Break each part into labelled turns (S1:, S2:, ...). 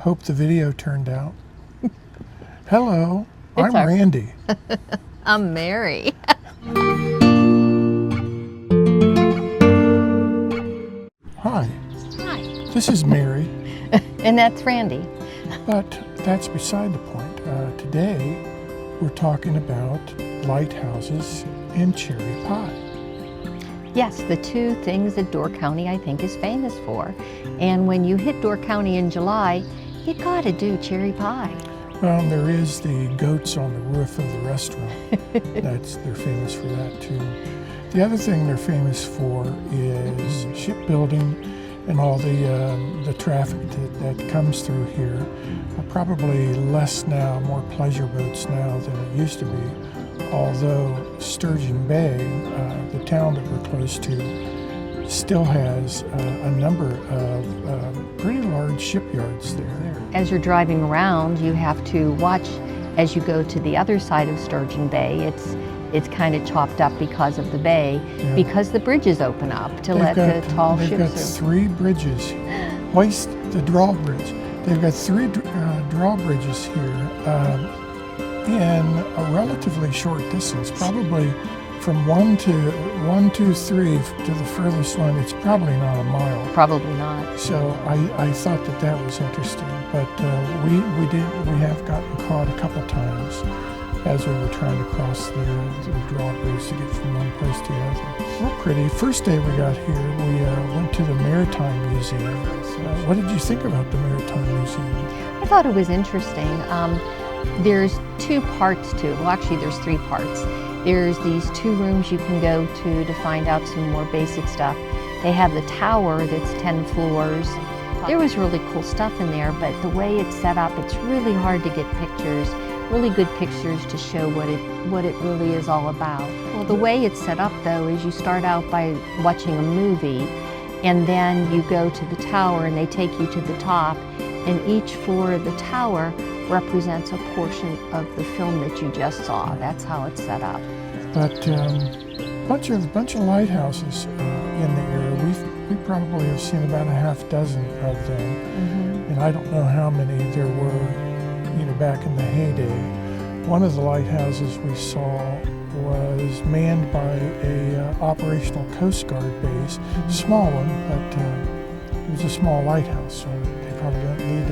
S1: Hope the video turned out. Hello, I'm Randy.
S2: I'm Mary.
S1: Hi.
S2: Hi.
S1: This is Mary.
S2: And that's Randy.
S1: But that's beside the point. Today we're talking about lighthouses and cherry pie.
S2: Yes, the two things that Door County I think is famous for. And when you hit Door County in July, you gotta do cherry pie.
S1: There is the goats on the roof of the restaurant. They're famous for that too. The other thing they're famous for is shipbuilding and all the traffic that comes through here. Probably less now, more pleasure boats now than it used to be. Although Sturgeon Bay, the town that we're close to, still has a number of pretty large shipyards there.
S2: As you're driving around, you have to watch as you go to the other side of Sturgeon Bay. It's kind of chopped up because of the bay, because the bridges open up to let the tall ships through.
S1: They've got 3 bridges. Hoist the drawbridge. They've got 3 drawbridges here in a relatively short distance, probably from 1, 2, 3 to the furthest one. It's probably not a mile.
S2: Probably not.
S1: So I thought that was interesting, but we have gotten caught a couple times as we were trying to cross the drawbridge to get from one place to the other. Well, pretty. First day we got here, we went to the Maritime Museum. What did you think about the Maritime Museum?
S2: I thought it was interesting. There's 2 parts to it. Well, actually, there's 3 parts. There's these 2 rooms you can go to find out some more basic stuff. They have the tower that's 10 floors. There was really cool stuff in there, but the way it's set up, it's really hard to get pictures, really good pictures to show what it really is all about. Well, the way it's set up, though, is you start out by watching a movie, and then you go to the tower, and they take you to the top, and each floor of the tower represents a portion of the film that you just saw. That's how it's set up.
S1: But bunch of lighthouses in the area. We probably have seen about a half dozen of them, and I don't know how many there were, back in the heyday. One of the lighthouses we saw was manned by a operational Coast Guard base, small one, but it was a small lighthouse, so they probably don't need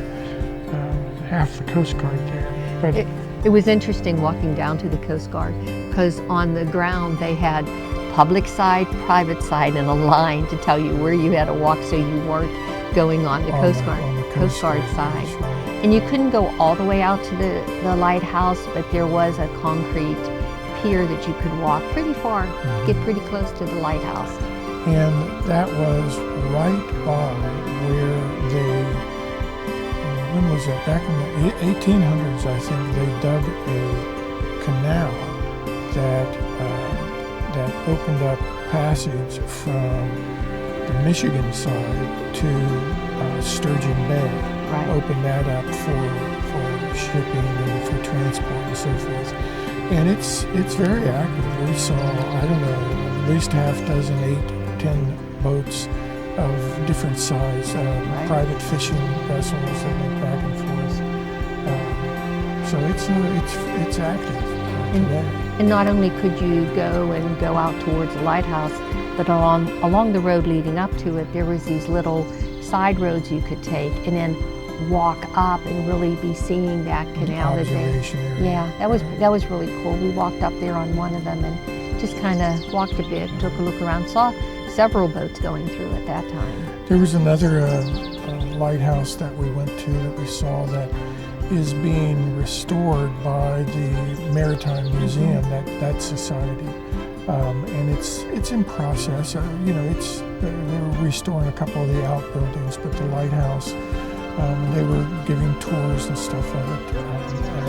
S1: half the Coast Guard there. But
S2: it was interesting walking down to the Coast Guard, because on the ground they had public side, private side, and a line to tell you where you had to walk so you weren't going on the Coast Guard side.
S1: Right.
S2: And you couldn't go all the way out to the lighthouse, but there was a concrete pier that you could walk pretty far, get pretty close to the lighthouse.
S1: And that was right by where when was that? Back in the 1800s, I think, they dug a canal that opened up passage from the Michigan side to Sturgeon Bay.
S3: Right.
S1: Opened that up for shipping and for transport and so forth. And it's very active. We saw, I don't know, at least half dozen, 8, 10 boats of different size, private fishing vessels that went back and forth. So it's active today.
S2: And not only could you go out towards the lighthouse, but along the road leading up to it, there was these little side roads you could take and then walk up and really be seeing that canal.
S1: Observation area.
S2: Yeah, that was really cool. We walked up there on one of them and just kind of walked a bit, took a look around, saw several boats going through at that time.
S1: There was another lighthouse that we went to that we saw that is being restored by the Maritime Museum, that society, and it's in process. They're restoring a couple of the outbuildings, but the lighthouse, they were giving tours and stuff of it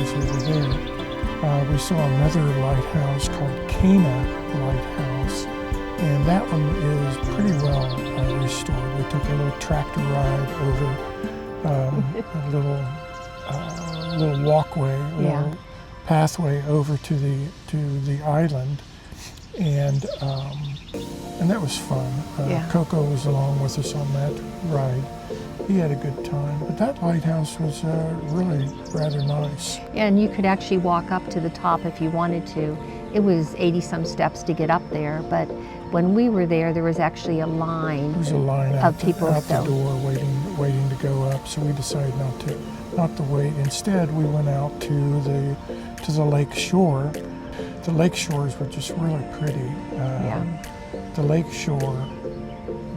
S1: as we were there. We saw another lighthouse called Cana Lighthouse, and that one is pretty well restored. We took a little tractor ride over a little walkway, a little pathway over to the island, and that was fun. Coco was along with us on that ride, he had a good time. But that lighthouse was really rather nice.
S2: And you could actually walk up to the top if you wanted to. It was 80-some steps to get up there, but when we were there, there was actually a line.
S1: There was a line out
S2: people
S1: the door waiting to go up. So we decided not to wait. Instead, we went out to the lake shore. The lake shores were just really pretty. The lake shore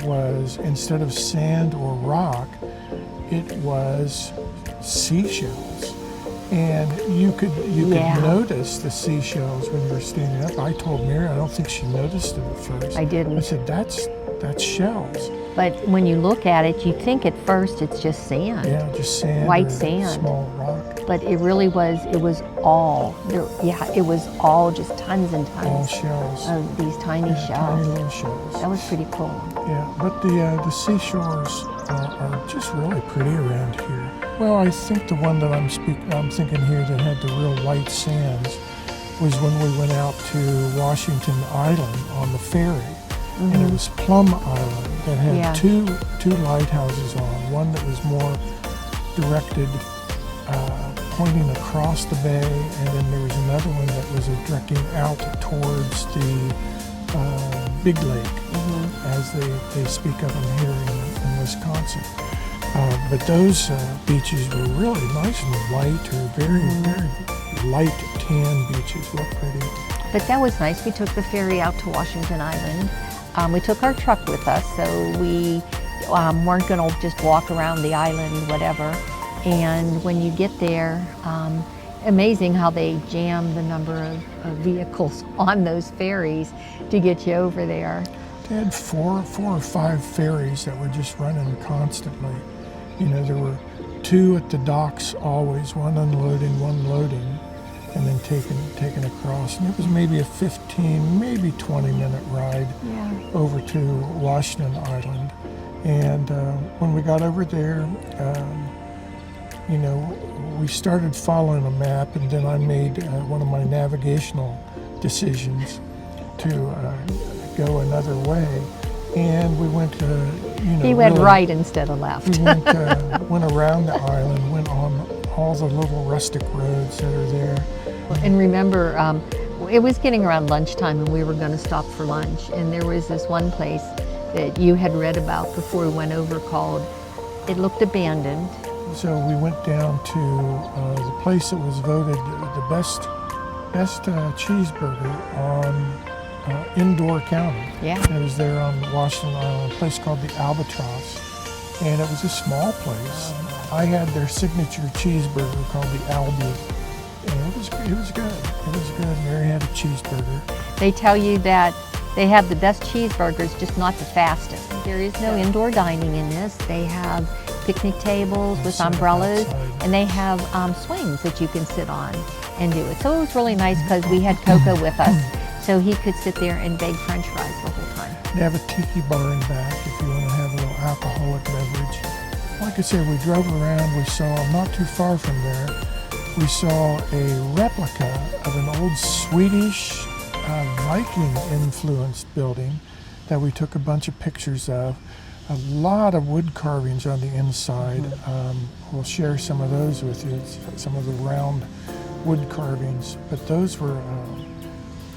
S1: was, instead of sand or rock, it was seashells. And you could notice the seashells when you were standing up. I told Mary, I don't think she noticed it at first.
S2: I didn't.
S1: I said, that's shells.
S2: But when you look at it, you think at first it's just sand.
S1: Yeah, just sand.
S2: White sand.
S1: Small rock.
S2: But it really was, it was all just tons and tons.
S1: All shells.
S2: Of these tiny shells.
S1: Tiny little shells.
S2: That was pretty cool.
S1: Yeah, but the seashores are just really pretty around here. Well, I think the one that I'm thinking here that had the real white sands was when we went out to Washington Island on the ferry. And it was Plum Island that had two lighthouses on. One that was more directed, pointing across the bay, and then there was another one that was directing out towards the Big Lake, as they speak of them here in Wisconsin. But those beaches were really nice and white, or very, very light tan beaches. Look pretty.
S2: But that was nice. We took the ferry out to Washington Island. We took our truck with us, so we weren't going to just walk around the island, whatever. And when you get there, amazing how they jam the number of vehicles on those ferries to get you over there.
S1: They had four or five ferries that were just running constantly. You know, there were two at the docks always, one unloading, one loading, and then taken across. And it was maybe a 15, maybe 20-minute ride over to Washington Island. And when we got over there, you know, we started following a map, and then I made one of my navigational decisions to go another way. And we went,
S2: He went right instead of left.
S1: We went around the island, went on all the little rustic roads that are there.
S2: And remember, it was getting around lunchtime and we were going to stop for lunch. And there was this one place that you had read about before we went over called, it looked abandoned.
S1: So we went down to the place that was voted the best cheeseburger on Indoor County.
S2: Yeah.
S1: It was there on Washington Island, a place called the Albatross. And it was a small place. I had their signature cheeseburger called the Albi. And it was good. It was good. Mary had a cheeseburger.
S2: They tell you that they have the best cheeseburgers, just not the fastest. There is no indoor dining in this. They have picnic tables with umbrellas, and they have swings that you can sit on and do it. So it was really nice because we had Coco with us. So he could sit there and bake French fries the whole time.
S1: They have a tiki bar in back if you want to have a little alcoholic beverage. Like I said, we drove around. We saw, not too far from there, we saw a replica of an old Swedish Viking-influenced building that we took a bunch of pictures of. A lot of wood carvings on the inside. We'll share some of those with you, some of the round wood carvings. But those were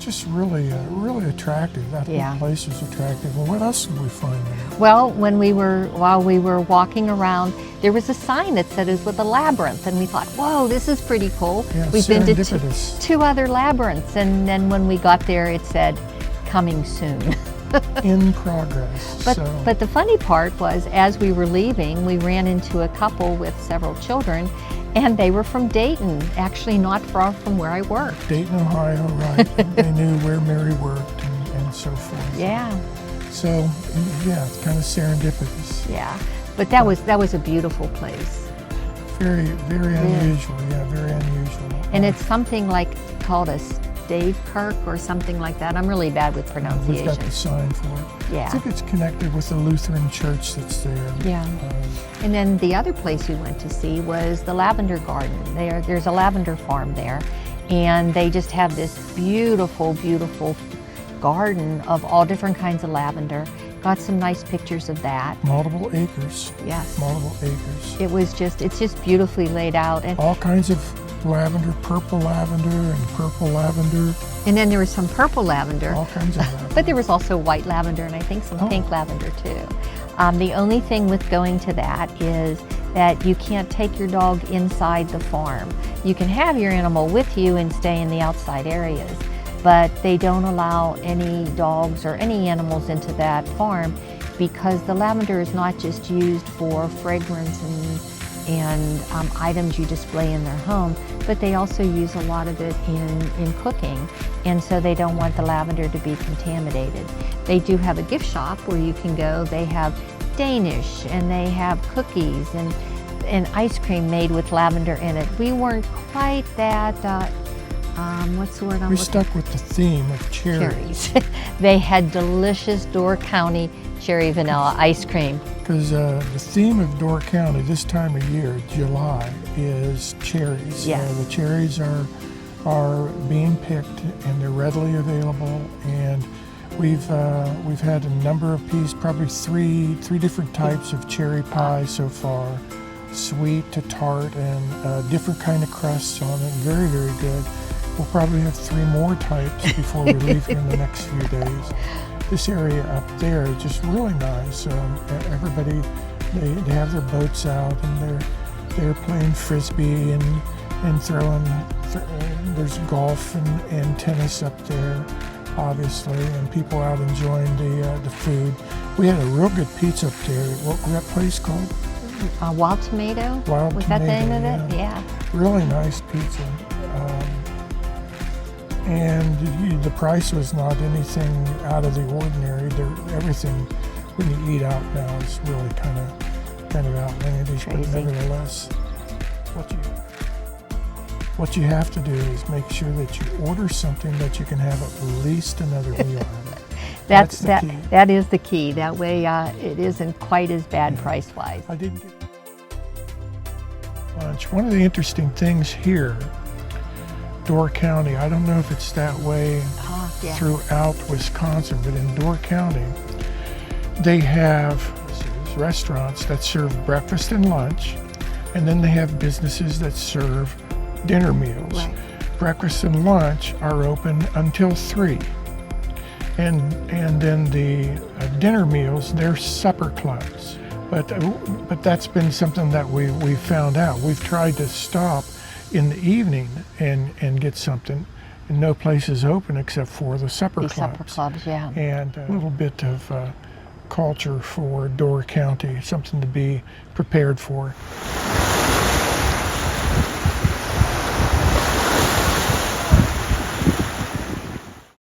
S1: just really attractive. That whole place was attractive. Well, what else did we find there?
S2: Well, while we were walking around, there was a sign that said it was a labyrinth, and we thought, whoa, this is pretty cool.
S1: Yeah,
S2: We've been to two other labyrinths, and then when we got there, it said, coming soon.
S1: In progress.
S2: But the funny part was, as we were leaving, we ran into a couple with several children, and they were from Dayton, actually not far from where I worked.
S1: Dayton, Ohio, right. They knew where Mary worked and so forth.
S2: Yeah.
S1: So, yeah, it's kind of serendipitous.
S2: Yeah, but that was a beautiful place.
S1: Very, very unusual. Yeah, very unusual.
S2: And it's something like called a Dave Kirk or something like that. I'm really bad with pronunciation.
S1: We've got the sign for it.
S2: Yeah.
S1: I think it's connected with the Lutheran church that's there.
S2: Yeah. And then the other place we went to see was the lavender garden. There's a lavender farm there, and they just have this beautiful, beautiful garden of all different kinds of lavender. Got some nice pictures of that.
S1: Multiple acres.
S2: Yes.
S1: Multiple acres.
S2: It's just beautifully laid out. And
S1: all kinds of lavender, purple lavender and purple lavender.
S2: And then there was some purple lavender.
S1: All kinds of lavender.
S2: But there was also white lavender and I think some pink lavender too. The only thing with going to that is that you can't take your dog inside the farm. You can have your animal with you and stay in the outside areas, but they don't allow any dogs or any animals into that farm because the lavender is not just used for fragrance and items you display in their home, but they also use a lot of it in cooking, and so they don't want the lavender to be contaminated. They do have a gift shop where you can go. They have Danish and they have cookies and ice cream made with lavender in it. We weren't quite that, what's the word I'm looking for?
S1: We stuck with the theme of cherries.
S2: They had delicious Door County cherry vanilla ice cream.
S1: Because the theme of Door County this time of year, July, is cherries.
S2: Yes.
S1: The cherries are being picked and they're readily available, and we've had a number of pieces, probably three different types of cherry pie so far, sweet to tart and different kind of crusts on it. Very, very good. We'll probably have 3 more types before we leave here in the next few days. This area up there is just really nice. Everybody, they have their boats out and they're playing frisbee and throwing. There's golf and tennis up there, obviously, and people out enjoying the food. We had a real good pizza up there. What was that place called?
S2: Wild Tomato?
S1: Wild
S2: Was
S1: Tomato,
S2: that the name of it? Yeah.
S1: Really nice pizza. And the price was not anything out of the ordinary. Everything when you eat out now is really kind of outlandish.
S2: Crazy.
S1: But nevertheless, what you have to do is make sure that you order something that you can have at least another meal out of. That's the key.
S2: That is the key. That way it isn't quite as bad price-wise.
S1: I didn't get lunch. One of the interesting things here, Door County, I don't know if it's that way throughout Wisconsin, but in Door County, they have restaurants that serve breakfast and lunch, and then they have businesses that serve dinner meals.
S2: Right.
S1: Breakfast and lunch are open until 3. And then the dinner meals, they're supper clubs. But that's been something that we found out. We've tried to stop in the evening and get something, and no place is open except for the supper clubs.
S2: Supper clubs, yeah.
S1: And a little bit of culture for Door County, something to be prepared for.